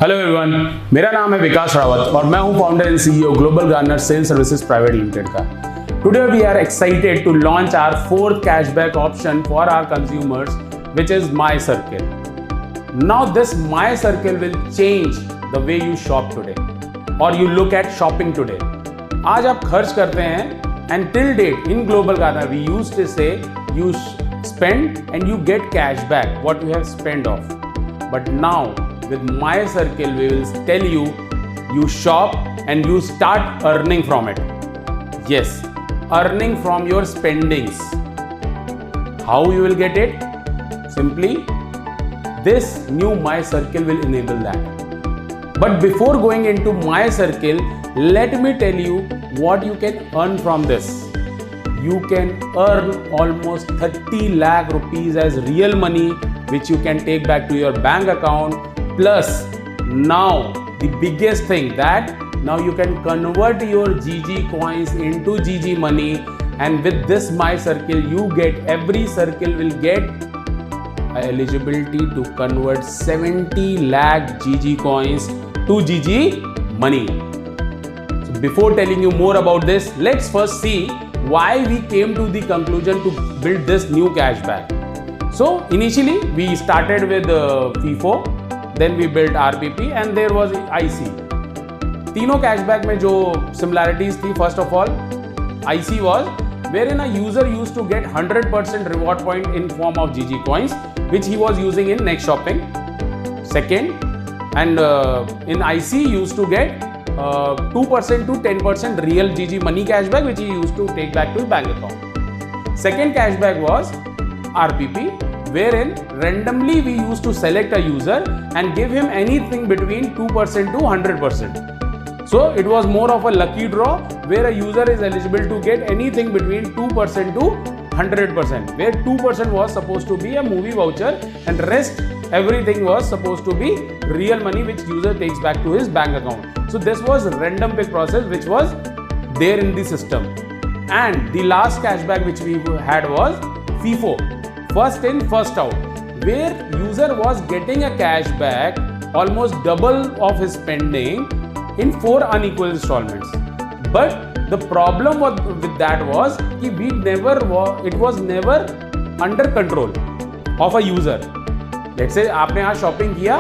Hello everyone, मेरा नाम है विकास रावत और मैं हूं founder and CEO Global Garner sales services private limited का। Today we are excited to launch our fourth cashback option for our consumers which is My Circle. Now this My Circle will change the way you shop today और you look at shopping today. आज आप खर्च करते हैं and till date in Global Garner we used to say you spend and you get cash back what you have spent off, but now with my circle we will tell you you shop and you start earning from it. Yes, earning from your spendings. How you will get it? Simply this new my circle will enable that. But before going into my circle, let me tell you what you can earn from this. You can earn almost 30 lakh rupees as real money which you can take back to your bank account. Plus now the biggest thing that now you can convert your GG coins into GG money, and with this my circle you get every circle will get eligibility to convert 70 lakh GG coins to GG money. So before telling you more about this, let's first see why we came to the conclusion to build this new cashback. So initially we started with FIFO, then we built RPP and there was IC. तीनों cashback में जो similarities थी, first of all IC was wherein a user used to get 100% reward point in form of GG coins which he was using in next shopping. Second, and in IC used to get 2% to 10% real GG money cashback which he used to take back to his bank account. Second cashback was RPP, wherein randomly we used to select a user and give him anything between 2% to 100%. So it was more of a lucky draw where a user is eligible to get anything between 2% to 100%, where 2% was supposed to be a movie voucher and rest everything was supposed to be real money which user takes back to his bank account. So this was random pick process which was there in the system. And the last cashback which we had was FIFO, first in first out, where user was getting a cashback almost double of his spending in 4 unequal installments. But the problem with that was that it was never under control of a user. Let's say आपने आज shopping किया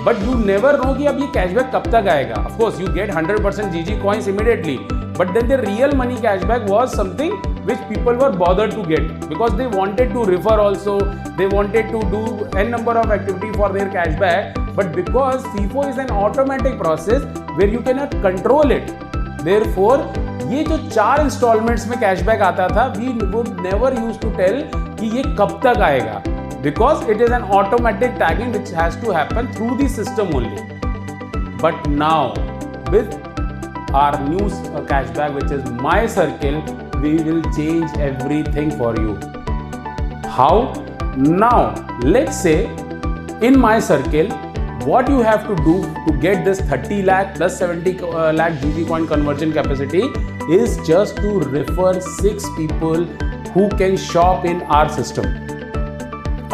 but you never know कि अब ये cashback कब तक आएगा. Of course you get 100% GG coins immediately, but then the real money cashback was something which people were bothered to get because they wanted to refer also, they wanted to do n number of activity for their cashback, but because FIFO is an automatic process where you cannot control it, therefore ये जो 4 installments में cashback आता था we would never used to tell कि ये कब तक आएगा, because it is an automatic tagging which has to happen through the system only. But now with our new cashback which is my circle, we will change everything for you. How? Now let's say in my circle what you have to do to get this 30 lakh plus 70 lakh GG coin conversion capacity is just to refer 6 people who can shop in our system.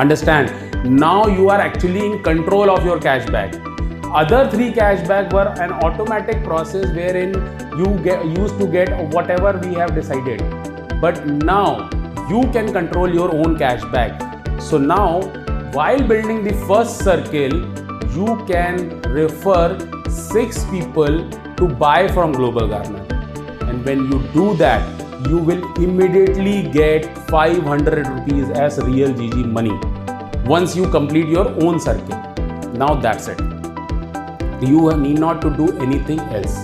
Understand, now you are actually in control of your cashback. Other 3 cashback were an automatic process wherein you used to get whatever we have decided, but now you can control your own cashback. So now while building the first circle you can refer 6 people to buy from Global Garner, and when you do that you will immediately get 500 rupees as real GG money once you complete your own circle. Now that's it. You need not to do anything else.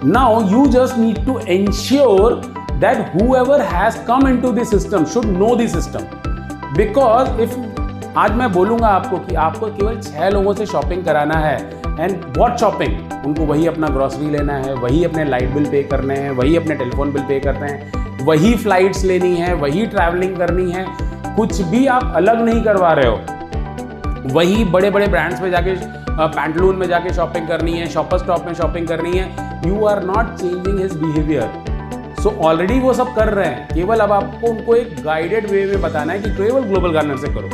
Now you just need to ensure that whoever has come into the system should know the system. Because if आज मैं बोलूँगा आपको कि आपको केवल 6 लोगों से shopping कराना है एंड व्हाट शॉपिंग, उनको वही अपना ग्रॉसरी लेना है, वही अपने लाइट बिल पे करने हैं, वही अपने टेलीफोन बिल पे करते हैं, वही फ्लाइट्स लेनी है, वही ट्रैवलिंग करनी है, कुछ भी आप अलग नहीं करवा रहे हो, वही बड़े बड़े ब्रांड्स में जाके पैंटलून में जाके शॉपिंग करनी है, शॉपर स्टॉप में शॉपिंग करनी है. You are not changing his behaviour. So already वो सब कर रहे हैं, केवल अब आपको उनको एक गाइडेड वे में बताना है कि केवल ग्लोबल गार्नर से करो.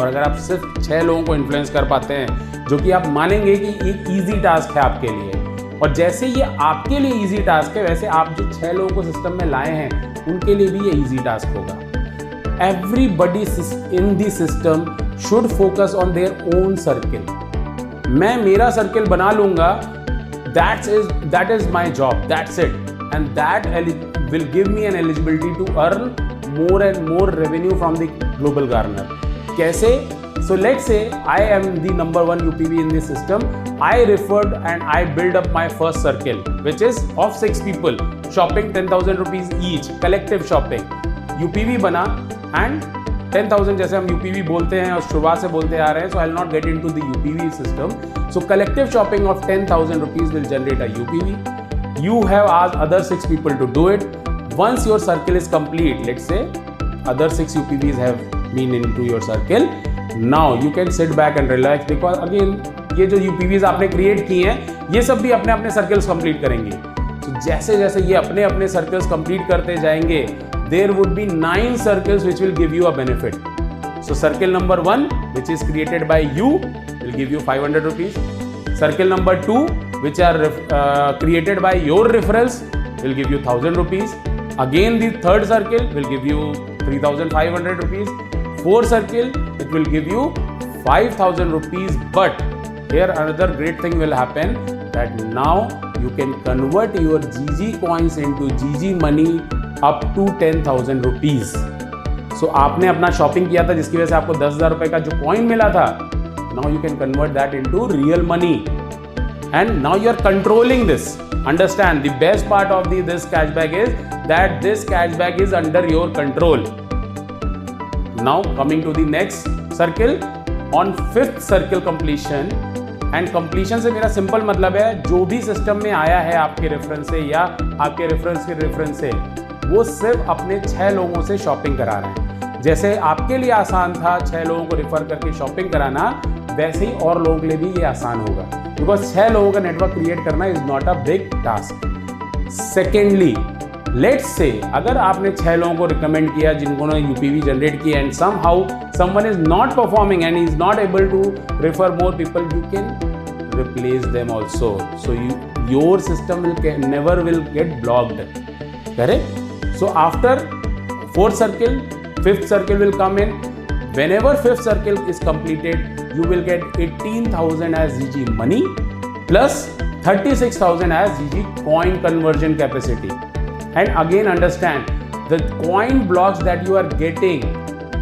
और अगर आप सिर्फ 6 लोगों को इन्फ्लुएंस कर पाते हैं, जो कि आप मानेंगे कि एक ईजी टास्क है आपके लिए, और जैसे ये आपके लिए ईजी टास्क है वैसे आप जो 6 लोगों को सिस्टम में लाए हैं उनके लिए भी ये ईजी टास्क होगा। Everybody in the system should focus on their own circle. मैं मेरा सर्किल बना लूंगा, that is my job, that's it, and that will give me an eligibility to earn more and more revenue from the global garner. कैसे? So let's say I am the number 1 UPV in this system. I referred and I build up my first circle, which is of 6 people shopping 10,000 rupees each, collective shopping. UPV बना and 10,000 जैसे हम UPV बोलते हैं और शुरुआत से बोलते आ रहे हैं, so I'll not get into the UPV system. So collective shopping of 10,000 rupees will generate a UPV. You have asked other 6 people to do it. Once your circle is complete, let's say other 6 UPVs have been into your circle, now you can sit back and relax because again ये जो UPVs आपने create किए हैं ये सब भी अपने अपने सर्कल्स कंप्लीट करेंगे। तो जैसे जैसे ये अपने अपने सर्कल्स कंप्लीट करते जाएंगे, there would be 9 circles which will give you a benefit. So circle number 1 which is created by you will give you 500 rupees. Circle number 2 which are created by your referrals will give you 1,000 rupees. Again the third circle will give you 3,500 rupees. Fourth circle it will give you 5,000 rupees. But here another great thing will happen, that now you can convert your GG coins into GG money up to 10,000 rupees. So आपने अपना shopping किया था जिसकी वजह से आपको 10,000 रुपए का जो कॉइन मिला था, now you can convert that into real money and now you are controlling this. Understand, the best part of this cashback is that this cashback is under your control. Now coming to the next circle, on 5th circle completion, and completion से मेरा simple मतलब है जो भी system में आया है आपके रेफरेंस से या आपके रेफरेंस के रेफरेंस से, वो सिर्फ अपने 6 लोगों से शॉपिंग करा रहे हैं। जैसे आपके लिए आसान था 6 लोगों को रेफर करके शॉपिंग कराना, वैसे ही और लोगों के लिए भी ये आसान होगा, बिकॉज 6 लोगों का नेटवर्क क्रिएट करना is not a big task. Secondly, let's say अगर आपने 6 लोगों को रिकमेंड किया जिन्होंने यूपीवी जनरेट किया and somehow someone is not performing and is not able to refer more people, you can replace them also, so your system never will get blocked. Correct? So after 4th circle, 5th circle will come in. Whenever 5th circle is completed, you will get 18,000 as GG money plus 36,000 as GG coin conversion capacity. And again understand, the coin blocks that you are getting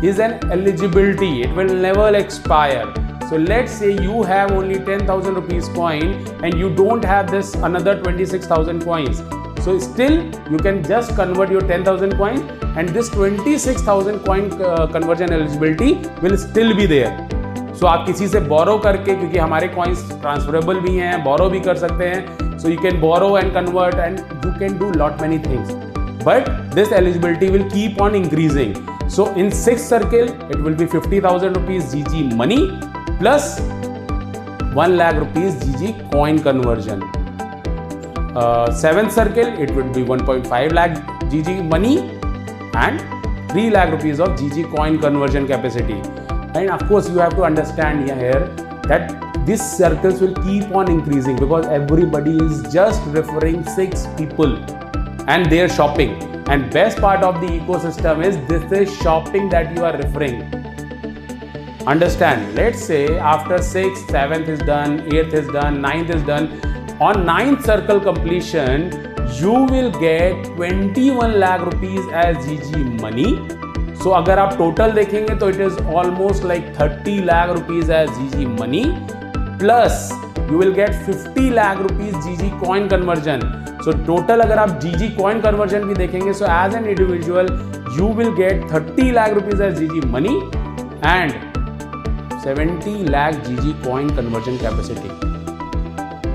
is an eligibility. It will never expire. So let's say you have only 10,000 rupees coin and you don't have this another 26,000 coins. So still you can just convert your 10,000 coin and this 26,000 coin conversion eligibility will still be there. So आप किसी से borrow करके, क्योंकि हमारे coins transferable भी हैं, borrow भी कर सकते हैं, so you can borrow and convert and you can do lot many things. But this eligibility will keep on increasing. So in 6th circle it will be 50,000 rupees GG money plus 1 lakh rupees GG coin conversion. 7th circle it would be 1.5 lakh GG money and 3 lakh rupees of GG coin conversion capacity. And of course you have to understand here that these circles will keep on increasing because everybody is just referring 6 people and they are shopping. And best part of the ecosystem is this is shopping that you are referring. Understand, let's say after 6th, 7th is done, 8th is done, 9th is done. On 9th circle completion, you will get 21 lakh rupees as GG money. So अगर आप total देखेंगे तो it is almost like 30 lakh rupees as GG money plus you will get 50 lakh rupees GG coin conversion. So total अगर आप GG coin conversion भी देखेंगे, so as an individual you will get 30 lakh rupees as GG money and 70 lakh GG coin conversion capacity.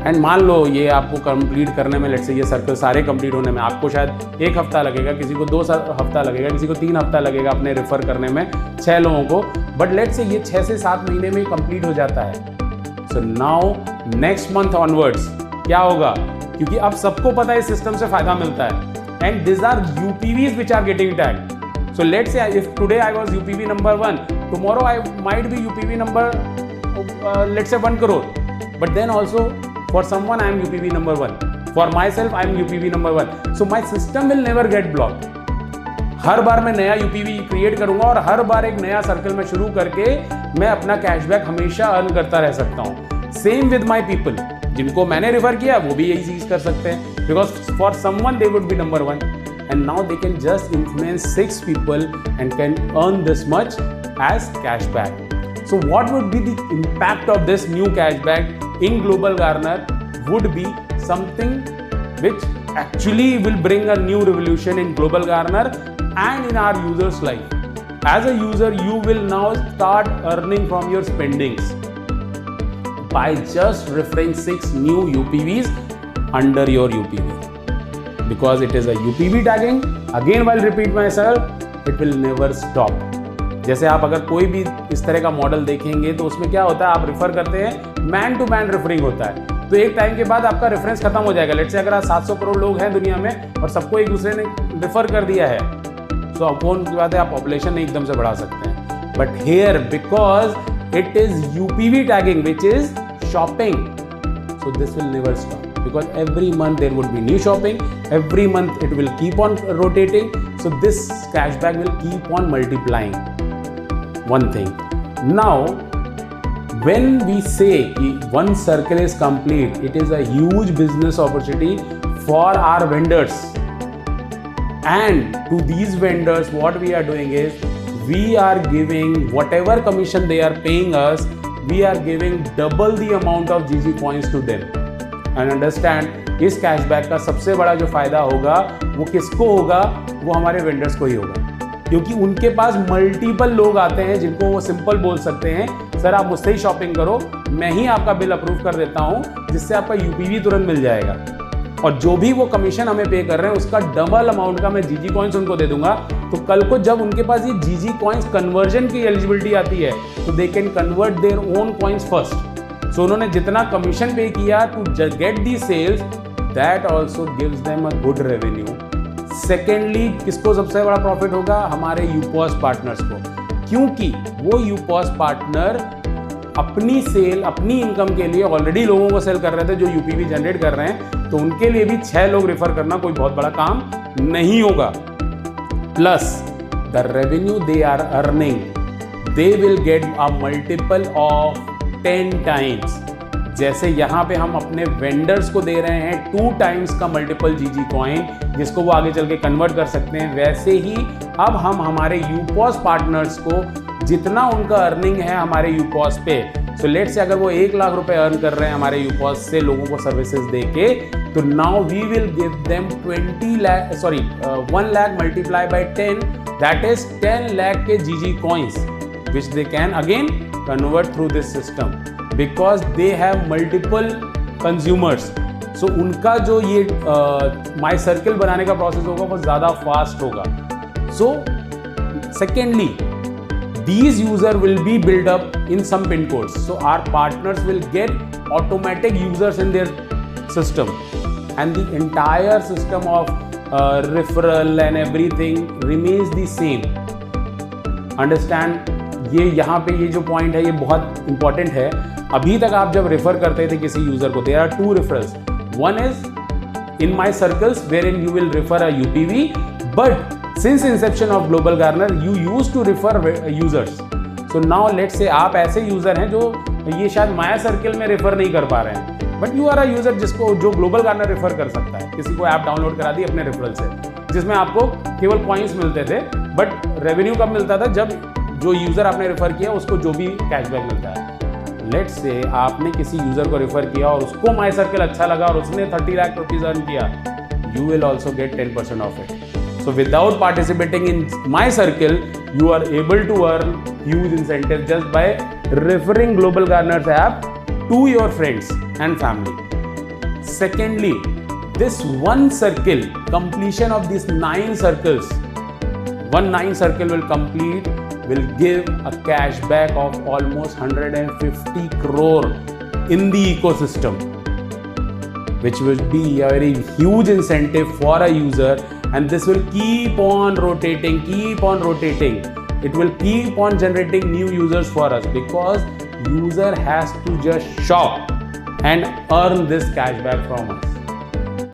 And मान लो ये आपको complete करने में, let's say ये सर्कल सारे कंप्लीट होने में आपको शायद 1 हफ्ता लगेगा, किसी को 2 हफ्ता लगेगा, किसी को 3 हफ्ता लगेगा अपने रेफर करने में 6 लोगों को, बट लेट्स से ये 6 से 7 महीने में कंप्लीट हो जाता है. So now next month onwards क्या होगा, क्योंकि अब सबको पता है इस सिस्टम से फायदा मिलता है and this are UPVs which are getting tag. So let's say if today I was UPV number 1, tomorrow I might be UPV number let's say 1 crore, but then also for someone I am UPV number 1, for myself I am UPV number 1, so my system will never get blocked. हर बार मैं नया यूपीवी create करूंगा और हर बार एक नया circle में शुरू करके मैं अपना कैशबैक हमेशा अर्न करता रह सकता हूं. सेम विद माय पीपल, जिनको मैंने रेफर किया वो भी यही चीज कर सकते हैं, because for someone they would be number 1 and now they can just influence 6 people and can earn this much as cashback. So what would be the impact of this new cashback in Global Garner would be something which actually will bring a new revolution in Global Garner and in our users' life. As a user, you will now start earning from your spendings by just referring 6 new UPVs under your UPV. Because it is a UPV tagging, again while repeat myself, it will never stop. जैसे आप अगर कोई भी इस तरह का model देखेंगे तो उसमें क्या होता है, आप रेफर करते हैं, मैन टू मैन रेफरिंग होता है, तो एक टाइम के बाद आपका रेफरेंस खत्म हो जाएगा. लेट्स से अगर 700 करोड़ लोग हैं दुनिया में और सबको एक दूसरे ने रेफर कर दिया है, तो अब कौन की बात है, आप पॉपुलेशन नहीं एकदम से बढ़ा सकते हैं. But here because it is UPV tagging which is shopping, so this will never stop. Because every month there would be new shopping, every month it will keep on rotating, so this cashback will keep on multiplying. One thing. Now, when we say one circle is complete, it is a huge business opportunity for our vendors. And to these vendors, what we are doing is we are giving whatever commission they are paying us, we are giving double the amount of GG coins to them. And understand, इस cashback का सबसे बड़ा जो फायदा होगा वो किसको होगा, वो हमारे वेंडर्स को ही होगा, क्योंकि उनके पास मल्टीपल लोग आते हैं जिनको वो सिंपल बोल सकते हैं, सर आप मुझसे ही शॉपिंग करो, मैं ही आपका बिल अप्रूव कर देता हूं, जिससे आपका यूपीवी तुरंत मिल जाएगा. और जो भी वो कमीशन हमें पे कर रहे हैं उसका डबल अमाउंट का मैं जीजी कॉइन्स उनको दे दूंगा. तो कल को जब उनके पास ये जीजी कॉइन्स कन्वर्जन की एलिजिबिलिटी आती है तो they can convert their own coins first. So उन्होंने जितना कमीशन पे किया to get the sales, that also gives them a good revenue. Secondly, किसको सबसे बड़ा प्रॉफिट होगा, हमारे यूपॉस पार्टनर्स को, क्योंकि वो यूपॉस पार्टनर अपनी सेल, अपनी इनकम के लिए ऑलरेडी लोगों को सेल कर रहे थे जो यूपीवी जनरेट कर रहे हैं, तो उनके लिए भी 6 लोग रेफर करना कोई बहुत बड़ा काम नहीं होगा. Plus the revenue they are earning, they will get a multiple of 10 times. जैसे यहाँ पे हम अपने वेंडर्स को दे रहे हैं 2 टाइम्स का मल्टीपल जीजी कॉइन, जिसको वो आगे चल के कन्वर्ट कर सकते हैं, वैसे ही अब हम हमारे यूपॉस पार्टनर्स को जितना उनका अर्निंग है हमारे यूपॉस पे, सो लेट्स से अगर वो 1 लाख रुपए अर्न कर रहे हैं हमारे यूपॉस से लोगों को सर्विसेज दे के, तो now we will give them 1 lakh multiply by 10, दैट इज 10 लाख के GG coins which they can again convert through this system because they have multiple consumers. So उनका जो ये माई सर्कल बनाने का प्रोसेस होगा वो ज़्यादा फास्ट होगा. So secondly, these users will be built up in some pin codes. So our partners will get automatic users in their system, and the entire system of referral and everything remains the same. Understand? ये यहाँ पे ये जो point है ये बहुत important है. अभी तक आप जब रेफर करते थे किसी यूजर को, there are 2 referrals. One is in My Circles where in you will refer a UPV, but since inception of Global Garner you use to refer users. So now let's say आप ऐसे user हैं जो ये शायद माया circle में refer नहीं कर पा रहे हैं, but you are a user जिसको जो ग्लोबल गार्नर रेफर कर सकता है. किसी को ऐप डाउनलोड करा दी अपने रेफरल से, जिसमें आपको केवल कॉइन्स मिलते थे, बट रेवेन्यू कब मिलता था, जब जो यूज़र आपने रेफर किया उसको जो भी कैशबैक मिलता है. लेट्स से आपने किसी यूज़र को रेफर किया और उसको माई सर्कल अच्छा लगा और उसने 30 लाख रुपीज़ अर्न किया, you will also get 10% of it. So without participating in My Circle you are able to earn huge incentive just by referring Global Garner's app to your friends and family. Secondly, this one circle, completion of these 9 circles, 9 circle will complete, will give a cashback of almost 150 crore in the ecosystem, which will be a very huge incentive for a user, and this will keep on rotating. it will keep on generating new users for us, because user has to just shop and earn this cashback from us.